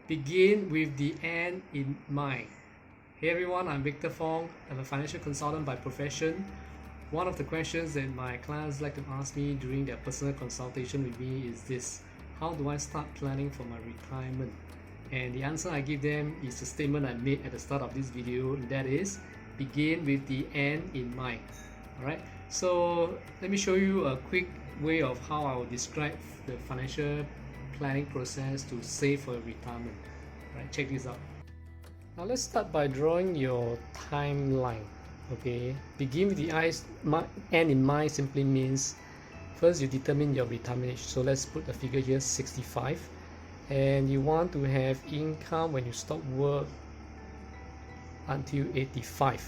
begin with the end in mind. Hey everyone, I'm Victor Fong. I'm a financial consultant by profession. One of the questions that my clients like to ask me during their personal consultation with me is this: how do I start planning for my retirement? And the answer I give them is the statement I made at the start of this video, and that is begin with the end in mind. Alright, so let me show you a quick way of how I will describe the financial planning process to save for your retirement. Right, check this out. Now let's start by drawing your timeline. Okay, begin with the end in mind simply means first you determine your retirement age. So let's put the figure here, 65, and you want to have income when you stop work until 85.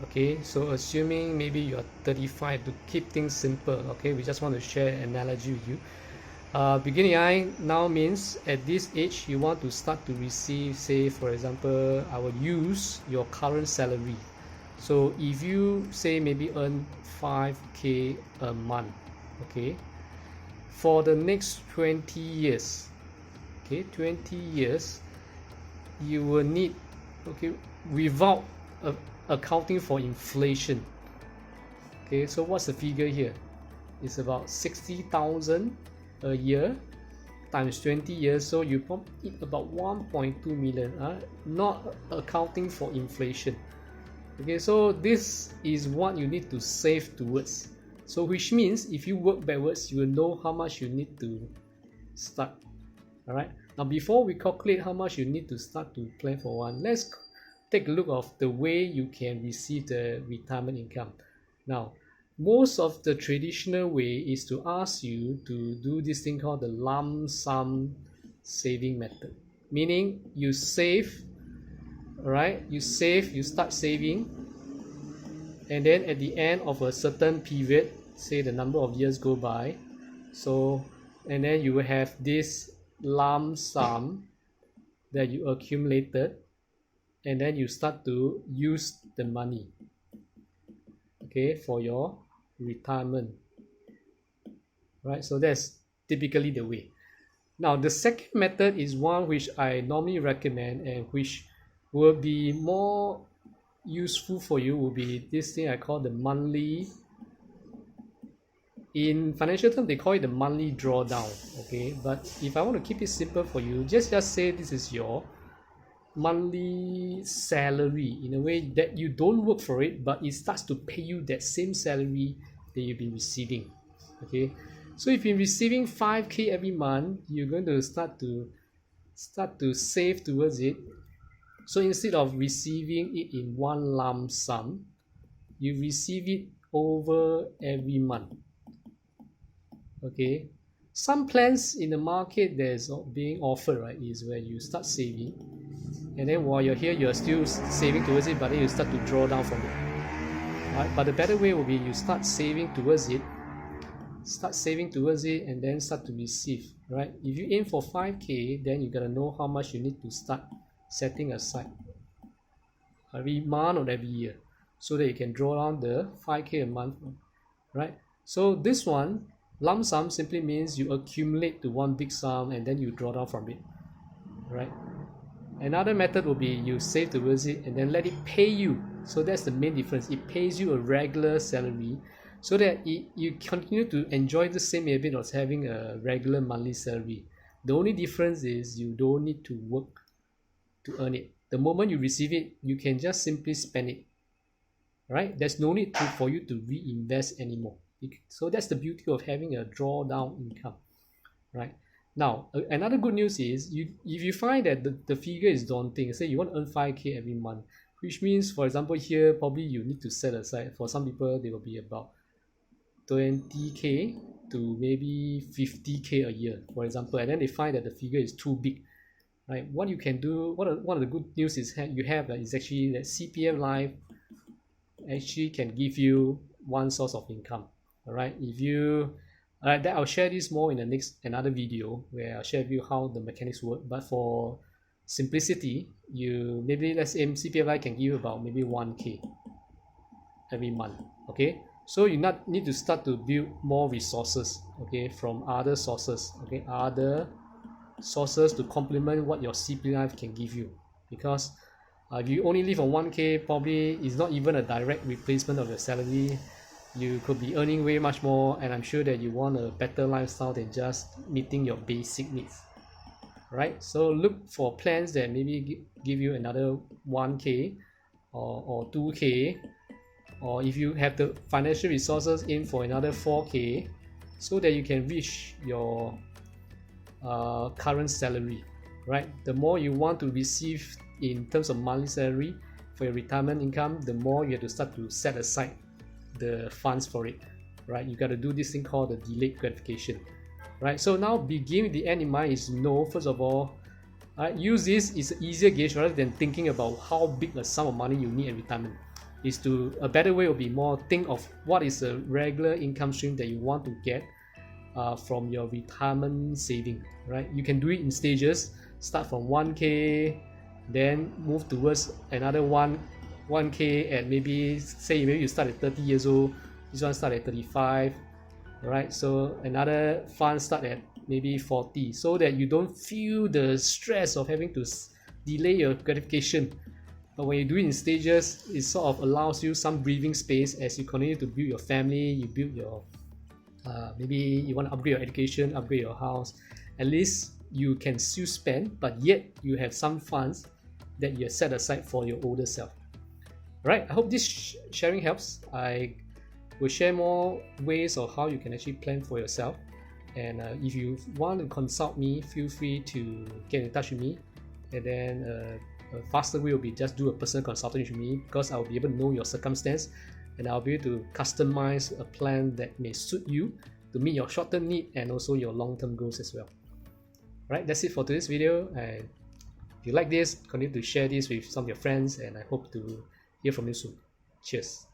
Okay, so assuming maybe you're 35, to keep things simple, okay, we just want to share an analogy with you. Beginning eye now means at this age you want to start to receive, say for example, I will use your current salary. So if you say maybe earn 5k a month, okay, for the next 20 years, okay, 20 years you will need, okay, without accounting for inflation, okay, so what's the figure here? It's about 60,000 a year times 20 years, so you probably need about 1.2 million, not accounting for inflation. Okay, so this is what you need to save towards. So which means if you work backwards, you will know how much you need to start. All right, now before we calculate how much you need to start to plan for one, let's take a look of the way you can receive the retirement income. Now most of the traditional way is to ask you to do this thing called the lump sum saving method, meaning you save, right? You start saving, and then at the end of a certain period, say the number of years go by, so and then you will have this lump sum that you accumulated, and then you start to use the money, okay, for your retirement, right? So that's typically the way. Now the second method is one which I normally recommend and which will be more useful for you, will be this thing I call the monthly, in financial terms they call it the monthly drawdown, okay, but if I want to keep it simple for you, just say this is your monthly salary, in a way that you don't work for it, but it starts to pay you that same salary that you've been receiving. Okay, so if you're receiving 5k every month, you're going to start to save towards it. So instead of receiving it in one lump sum, you receive it over every month. Okay, some plans in the market that's being offered, right, is where you start saving, and then while you're here you're still saving towards it, but then you start to draw down from it, right? But the better way will be you start saving towards it, and then start to receive, right? If you aim for 5k, then you gotta know how much you need to start setting aside every month or every year, so that you can draw down the 5k a month, right? So this one, lump sum, simply means you accumulate to one big sum and then you draw down from it, right? Another method will be you save towards it and then let it pay you. So that's the main difference. It pays you a regular salary, so that you continue to enjoy the same habit of having a regular monthly salary. The only difference is you don't need to work to earn it. The moment you receive it, you can just simply spend it, right? There's no need for you to reinvest anymore. So that's the beauty of having a drawdown income, right? Now another good news is, if you find that the figure is daunting, say you want to earn 5k every month, which means, for example, here probably you need to set aside, for some people they will be about 20k to maybe 50k a year, for example, and then they find that the figure is too big, right? What you can do, one of the good news is you have is actually that CPF Life actually can give you one source of income. All right, if you that I'll share this more in another video, where I'll share with you how the mechanics work. But for simplicity, you maybe, let's say CPF Life can give you about maybe 1k every month. Okay, so you not need to start to build more resources, okay, from other sources, okay, other sources to complement what your CPF can give you, because if you only live on 1K, probably is not even a direct replacement of your salary. You could be earning way much more, and I'm sure that you want a better lifestyle than just meeting your basic needs, right? So look for plans that maybe give you another 1K or 2K, or if you have the financial resources, aim for another 4K, so that you can reach your current salary, right? The more you want to receive in terms of monthly salary for your retirement income, the more you have to start to set aside the funds for it, right? You got to do this thing called the delayed gratification, right? So now begin with the end in mind is know, first of all, use this is an easier gauge rather than thinking about how big a sum of money you need in retirement. Is to a better way will be more think of what is a regular income stream that you want to get from your retirement saving, right? You can do it in stages. Start from 1K, then move towards another 1K at maybe you start at 30 years old, this one start at 35, right? So another fund start at maybe 40, so that you don't feel the stress of having to delay your gratification. But when you do it in stages, it sort of allows you some breathing space as you continue to build your family, you build your maybe you want to upgrade your education, upgrade your house. At least you can still spend, but yet you have some funds that you have set aside for your older self. Right, I hope this sharing helps. I will share more ways of how you can actually plan for yourself. And if you want to consult me, feel free to get in touch with me. And then a faster way will be just do a personal consultation with me, because I'll be able to know your circumstance, and I'll be able to customize a plan that may suit you to meet your short-term need and also your long-term goals as well. Right, that's it for today's video. And if you like this, continue to share this with some of your friends, and I hope to hear from you soon. Cheers.